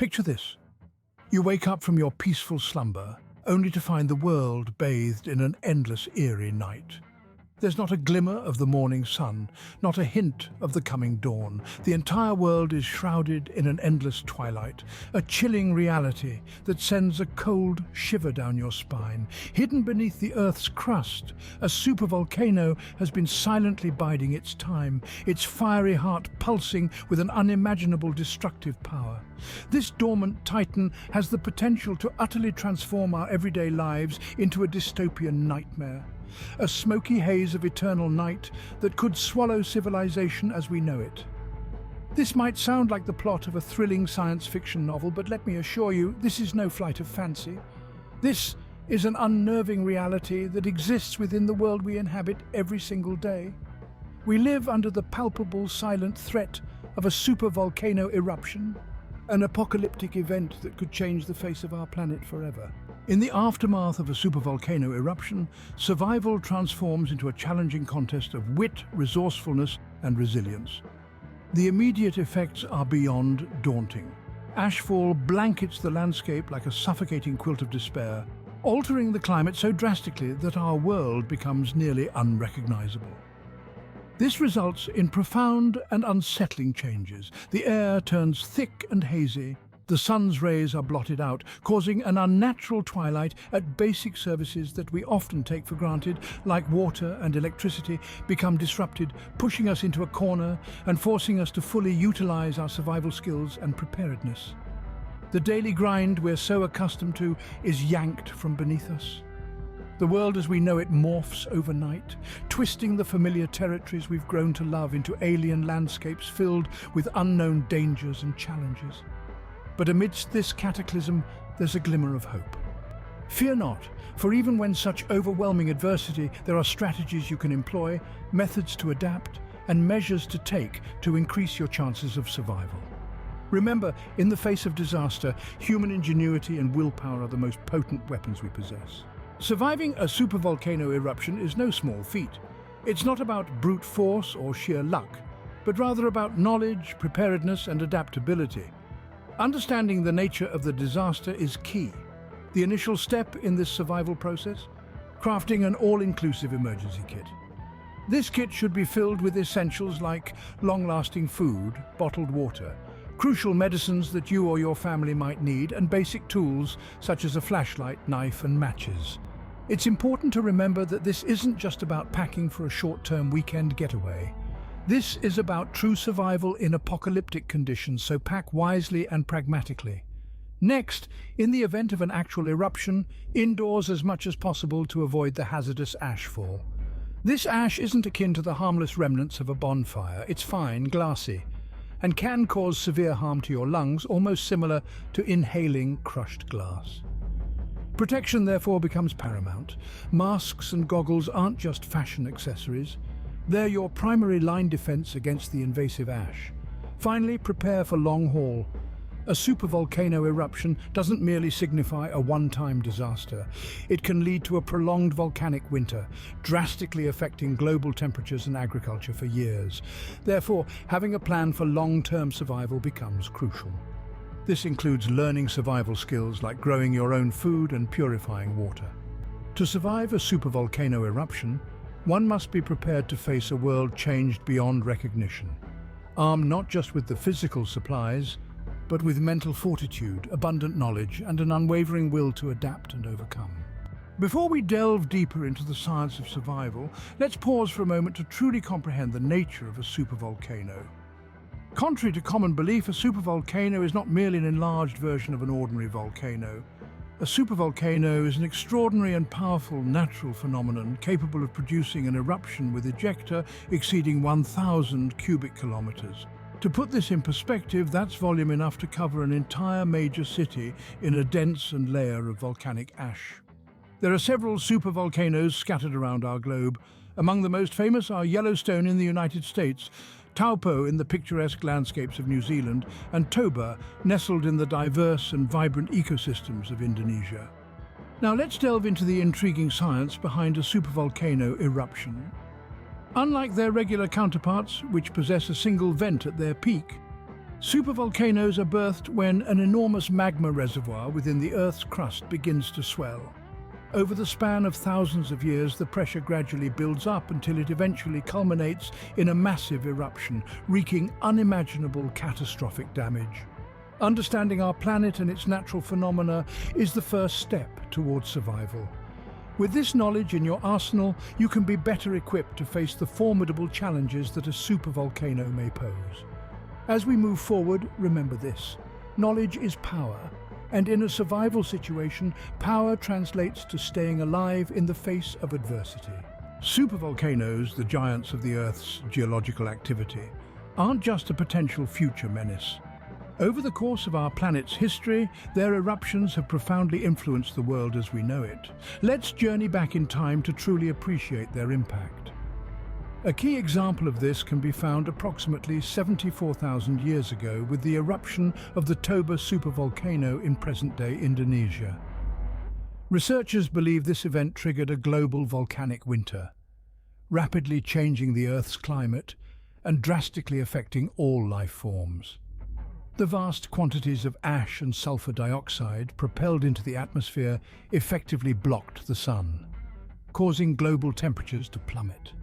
Picture this. You wake up from your peaceful slumber, only to find the world bathed in an endless, eerie night. There's not a glimmer of the morning sun, not a hint of the coming dawn. The entire world is shrouded in an endless twilight, a chilling reality that sends a cold shiver down your spine. Hidden beneath the Earth's crust, a supervolcano has been silently biding its time, its fiery heart pulsing with an unimaginable destructive power. This dormant titan has the potential to utterly transform our everyday lives into a dystopian nightmare. A smoky haze of eternal night that could swallow civilization as we know it. This might sound like the plot of a thrilling science fiction novel, but let me assure you, this is no flight of fancy. This is an unnerving reality that exists within the world we inhabit every single day. We live under the palpable, silent threat of a supervolcano eruption, an apocalyptic event that could change the face of our planet forever. In the aftermath of a supervolcano eruption, survival transforms into a challenging contest of wit, resourcefulness, and resilience. The immediate effects are beyond daunting. Ashfall blankets the landscape like a suffocating quilt of despair, altering the climate so drastically that our world becomes nearly unrecognizable. This results in profound and unsettling changes. The air turns thick and hazy. The sun's rays are blotted out, causing an unnatural twilight at basic services that we often take for granted, like water and electricity, become disrupted, pushing us into a corner and forcing us to fully utilize our survival skills and preparedness. The daily grind we're so accustomed to is yanked from beneath us. The world as we know it morphs overnight, twisting the familiar territories we've grown to love into alien landscapes filled with unknown dangers and challenges. But amidst this cataclysm, there's a glimmer of hope. Fear not, for even when such overwhelming adversity, there are strategies you can employ, methods to adapt, and measures to take to increase your chances of survival. Remember, in the face of disaster, human ingenuity and willpower are the most potent weapons we possess. Surviving a supervolcano eruption is no small feat. It's not about brute force or sheer luck, but rather about knowledge, preparedness, and adaptability. Understanding the nature of the disaster is key. The initial step in this survival process? Crafting an all-inclusive emergency kit. This kit should be filled with essentials like long-lasting food, bottled water, crucial medicines that you or your family might need, and basic tools such as a flashlight, knife, and matches. It's important to remember that this isn't just about packing for a short-term weekend getaway. This is about true survival in apocalyptic conditions, so pack wisely and pragmatically. Next, in the event of an actual eruption, indoors as much as possible to avoid the hazardous ash fall. This ash isn't akin to the harmless remnants of a bonfire. It's fine, glassy, and can cause severe harm to your lungs, almost similar to inhaling crushed glass. Protection, therefore, becomes paramount. Masks and goggles aren't just fashion accessories. They're your primary line defense against the invasive ash. Finally, prepare for long haul. A supervolcano eruption doesn't merely signify a one-time disaster. It can lead to a prolonged volcanic winter, drastically affecting global temperatures and agriculture for years. Therefore, having a plan for long-term survival becomes crucial. This includes learning survival skills like growing your own food and purifying water. To survive a supervolcano eruption, one must be prepared to face a world changed beyond recognition, armed not just with the physical supplies, but with mental fortitude, abundant knowledge, and an unwavering will to adapt and overcome. Before we delve deeper into the science of survival, let's pause for a moment to truly comprehend the nature of a supervolcano. Contrary to common belief, a supervolcano is not merely an enlarged version of an ordinary volcano. A supervolcano is an extraordinary and powerful natural phenomenon capable of producing an eruption with ejecta exceeding 1,000 cubic kilometers. To put this in perspective, that's volume enough to cover an entire major city in a dense and layer of volcanic ash. There are several supervolcanoes scattered around our globe. Among the most famous are Yellowstone in the United States, Taupo in the picturesque landscapes of New Zealand, and Toba, nestled in the diverse and vibrant ecosystems of Indonesia. Now let's delve into the intriguing science behind a supervolcano eruption. Unlike their regular counterparts, which possess a single vent at their peak, Supervolcanoes are birthed when an enormous magma reservoir within the Earth's crust begins to swell. Over the span of thousands of years, the pressure gradually builds up until it eventually culminates in a massive eruption, wreaking unimaginable catastrophic damage. Understanding our planet and its natural phenomena is the first step towards survival. With this knowledge in your arsenal, you can be better equipped to face the formidable challenges that a supervolcano may pose. As we move forward, remember this: knowledge is power, and in a survival situation, power translates to staying alive in the face of adversity. Supervolcanoes, the giants of the Earth's geological activity, aren't just a potential future menace. Over the course of our planet's history, their eruptions have profoundly influenced the world as we know it. Let's journey back in time to truly appreciate their impact. A key example of this can be found approximately 74,000 years ago with the eruption of the Toba supervolcano in present-day Indonesia. Researchers believe this event triggered a global volcanic winter, rapidly changing the Earth's climate and drastically affecting all life forms. The vast quantities of ash and sulfur dioxide propelled into the atmosphere effectively blocked the sun, causing global temperatures to plummet.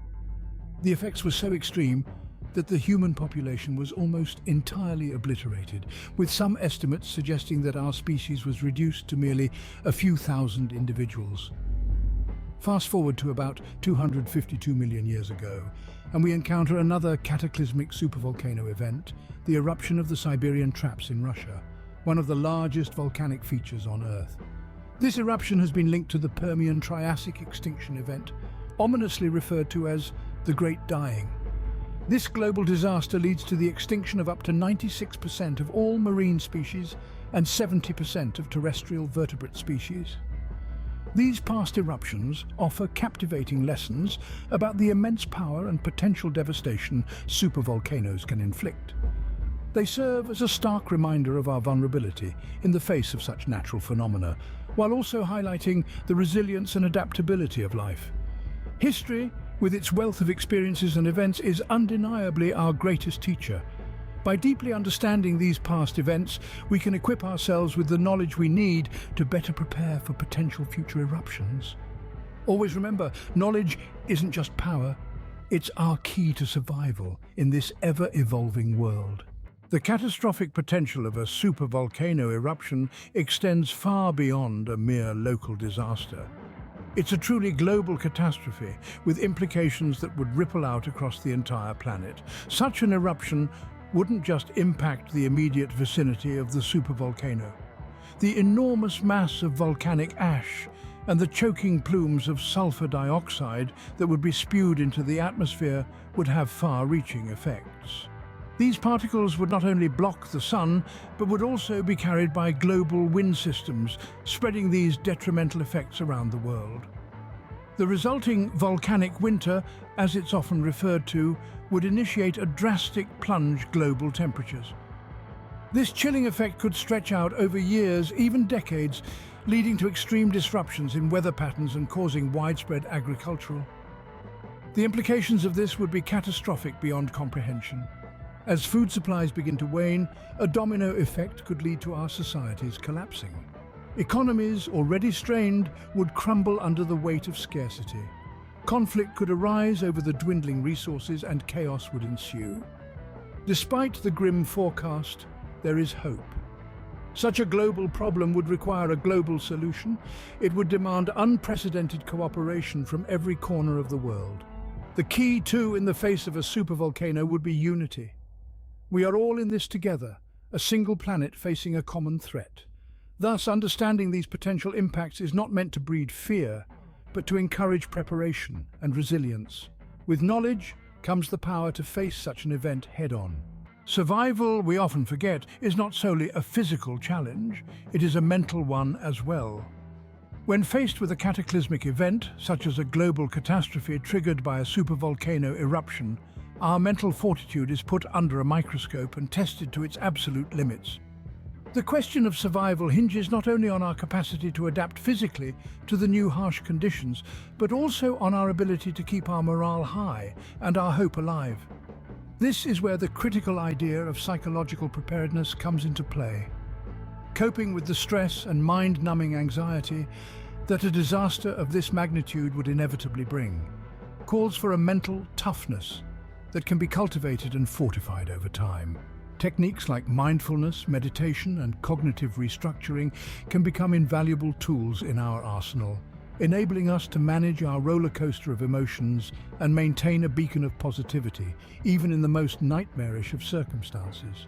The effects were so extreme that the human population was almost entirely obliterated, with some estimates suggesting that our species was reduced to merely a few thousand individuals. Fast forward to about 252 million years ago, and we encounter another cataclysmic supervolcano event, the eruption of the Siberian Traps in Russia, one of the largest volcanic features on Earth. This eruption has been linked to the Permian-Triassic extinction event, ominously referred to as the Great Dying. This global disaster leads to the extinction of up to 96% of all marine species and 70% of terrestrial vertebrate species. These past eruptions offer captivating lessons about the immense power and potential devastation supervolcanoes can inflict. They serve as a stark reminder of our vulnerability in the face of such natural phenomena, while also highlighting the resilience and adaptability of life. History, with its wealth of experiences and events, is undeniably our greatest teacher. By deeply understanding these past events, we can equip ourselves with the knowledge we need to better prepare for potential future eruptions. Always remember, knowledge isn't just power, it's our key to survival in this ever-evolving world. The catastrophic potential of a supervolcano eruption extends far beyond a mere local disaster. It's a truly global catastrophe with implications that would ripple out across the entire planet. Such an eruption wouldn't just impact the immediate vicinity of the supervolcano. The enormous mass of volcanic ash and the choking plumes of sulfur dioxide that would be spewed into the atmosphere would have far-reaching effects. These particles would not only block the sun, but would also be carried by global wind systems, spreading these detrimental effects around the world. The resulting volcanic winter, as it's often referred to, would initiate a drastic plunge global temperatures. This chilling effect could stretch out over years, even decades, leading to extreme disruptions in weather patterns and causing widespread agricultural. The implications of this would be catastrophic beyond comprehension. As food supplies begin to wane, a domino effect could lead to our societies collapsing. Economies, already strained, would crumble under the weight of scarcity. Conflict could arise over the dwindling resources and chaos would ensue. Despite the grim forecast, there is hope. Such a global problem would require a global solution. It would demand unprecedented cooperation from every corner of the world. The key, too, in the face of a supervolcano would be unity. We are all in this together, a single planet facing a common threat. Thus, understanding these potential impacts is not meant to breed fear, but to encourage preparation and resilience. With knowledge comes the power to face such an event head-on. Survival, we often forget, is not solely a physical challenge, it is a mental one as well. When faced with a cataclysmic event, such as a global catastrophe triggered by a supervolcano eruption, our mental fortitude is put under a microscope and tested to its absolute limits. The question of survival hinges not only on our capacity to adapt physically to the new harsh conditions, but also on our ability to keep our morale high and our hope alive. This is where the critical idea of psychological preparedness comes into play. Coping with the stress and mind-numbing anxiety that a disaster of this magnitude would inevitably bring calls for a mental toughness that can be cultivated and fortified over time. Techniques like mindfulness, meditation, and cognitive restructuring can become invaluable tools in our arsenal, enabling us to manage our roller coaster of emotions and maintain a beacon of positivity, even in the most nightmarish of circumstances.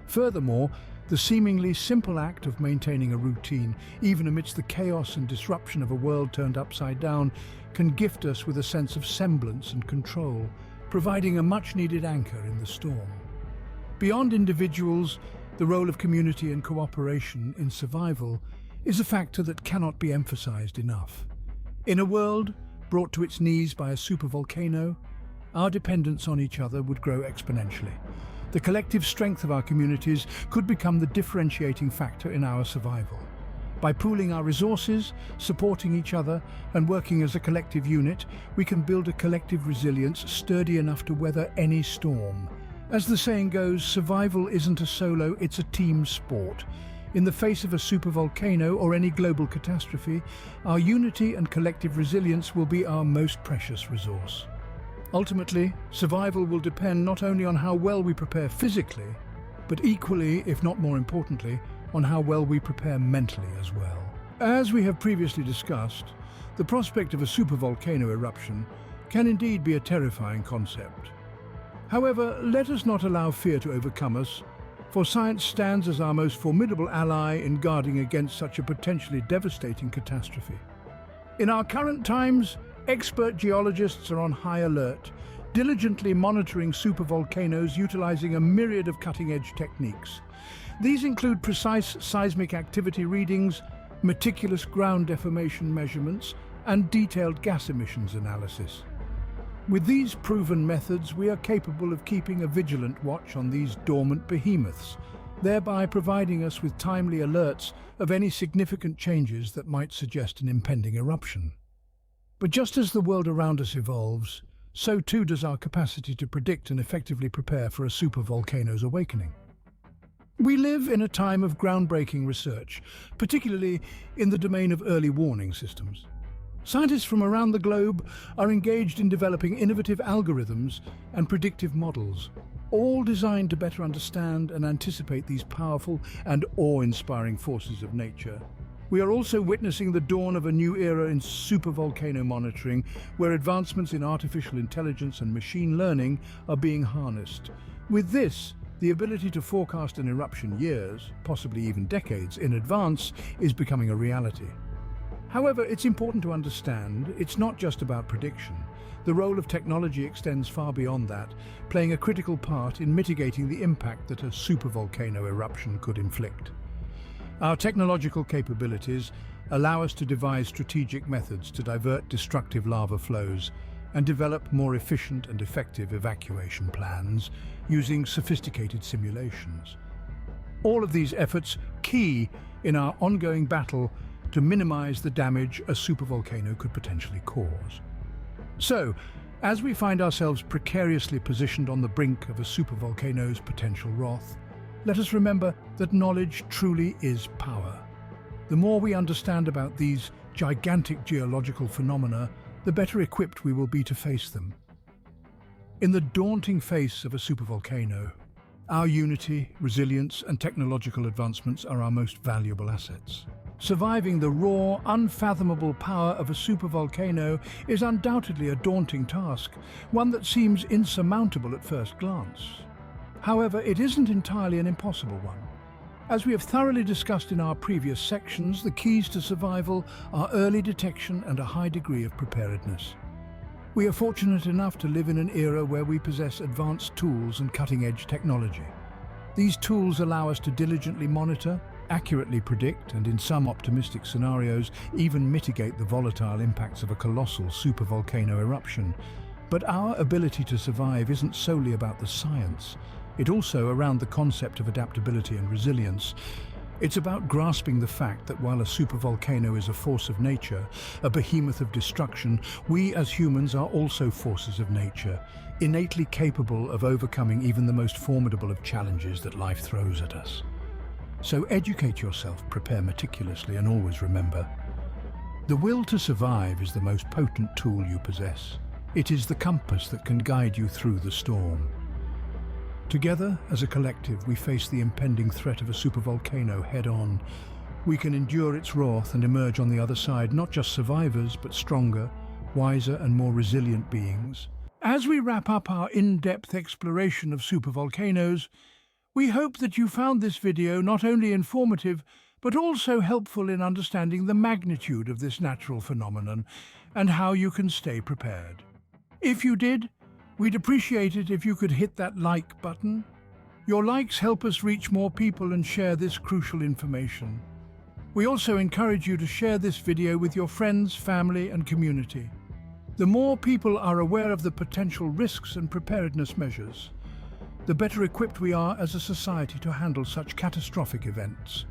Furthermore, the seemingly simple act of maintaining a routine, even amidst the chaos and disruption of a world turned upside down, can gift us with a sense of semblance and control, providing a much-needed anchor in the storm. Beyond individuals, the role of community and cooperation in survival is a factor that cannot be emphasized enough. In a world brought to its knees by a supervolcano, our dependence on each other would grow exponentially. The collective strength of our communities could become the differentiating factor in our survival. By pooling our resources, supporting each other, and working as a collective unit, we can build a collective resilience sturdy enough to weather any storm. As the saying goes, survival isn't a solo, it's a team sport. In the face of a supervolcano or any global catastrophe, our unity and collective resilience will be our most precious resource. Ultimately, survival will depend not only on how well we prepare physically, but equally, if not more importantly, on how well we prepare mentally as well. As we have previously discussed, the prospect of a supervolcano eruption can indeed be a terrifying concept. However, let us not allow fear to overcome us, for science stands as our most formidable ally in guarding against such a potentially devastating catastrophe. In our current times, expert geologists are on high alert, diligently monitoring supervolcanoes utilizing a myriad of cutting-edge techniques. These include precise seismic activity readings, meticulous ground deformation measurements, and detailed gas emissions analysis. With these proven methods, we are capable of keeping a vigilant watch on these dormant behemoths, thereby providing us with timely alerts of any significant changes that might suggest an impending eruption. But just as the world around us evolves, so too does our capacity to predict and effectively prepare for a supervolcano's awakening. We live in a time of groundbreaking research, particularly in the domain of early warning systems. Scientists from around the globe are engaged in developing innovative algorithms and predictive models, all designed to better understand and anticipate these powerful and awe-inspiring forces of nature. We are also witnessing the dawn of a new era in supervolcano monitoring, where advancements in artificial intelligence and machine learning are being harnessed. With this, the ability to forecast an eruption years, possibly even decades, in advance is becoming a reality. However, it's important to understand it's not just about prediction. The role of technology extends far beyond that, playing a critical part in mitigating the impact that a supervolcano eruption could inflict. Our technological capabilities allow us to devise strategic methods to divert destructive lava flows and develop more efficient and effective evacuation plans using sophisticated simulations. All of these efforts key in our ongoing battle to minimize the damage a supervolcano could potentially cause. So, as we find ourselves precariously positioned on the brink of a supervolcano's potential wrath, let us remember that knowledge truly is power. The more we understand about these gigantic geological phenomena, the better equipped we will be to face them. In the daunting face of a supervolcano, our unity, resilience, and technological advancements are our most valuable assets. Surviving the raw, unfathomable power of a supervolcano is undoubtedly a daunting task, one that seems insurmountable at first glance. However, it isn't entirely an impossible one. As we have thoroughly discussed in our previous sections, the keys to survival are early detection and a high degree of preparedness. We are fortunate enough to live in an era where we possess advanced tools and cutting-edge technology. These tools allow us to diligently monitor, accurately predict, and in some optimistic scenarios, even mitigate the volatile impacts of a colossal supervolcano eruption. But our ability to survive isn't solely about the science. It's also around the concept of adaptability and resilience. It's about grasping the fact that while a supervolcano is a force of nature, a behemoth of destruction, we as humans are also forces of nature, innately capable of overcoming even the most formidable of challenges that life throws at us. So educate yourself, prepare meticulously, and always remember, the will to survive is the most potent tool you possess. It is the compass that can guide you through the storm. Together, as a collective, we face the impending threat of a supervolcano head-on. We can endure its wrath and emerge on the other side, not just survivors, but stronger, wiser, and more resilient beings. As we wrap up our in-depth exploration of supervolcanoes, we hope that you found this video not only informative, but also helpful in understanding the magnitude of this natural phenomenon and how you can stay prepared. If you did, we'd appreciate it if you could hit that like button. Your likes help us reach more people and share this crucial information. We also encourage you to share this video with your friends, family, and community. The more people are aware of the potential risks and preparedness measures, the better equipped we are as a society to handle such catastrophic events.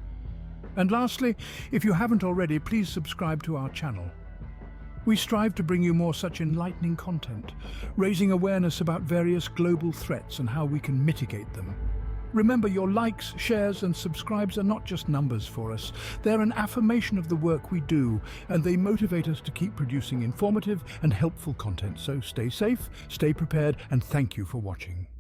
And lastly, if you haven't already, please subscribe to our channel. We strive to bring you more such enlightening content, raising awareness about various global threats and how we can mitigate them. Remember, your likes, shares, and subscribes are not just numbers for us. They're an affirmation of the work we do, and they motivate us to keep producing informative and helpful content. So stay safe, stay prepared, and thank you for watching.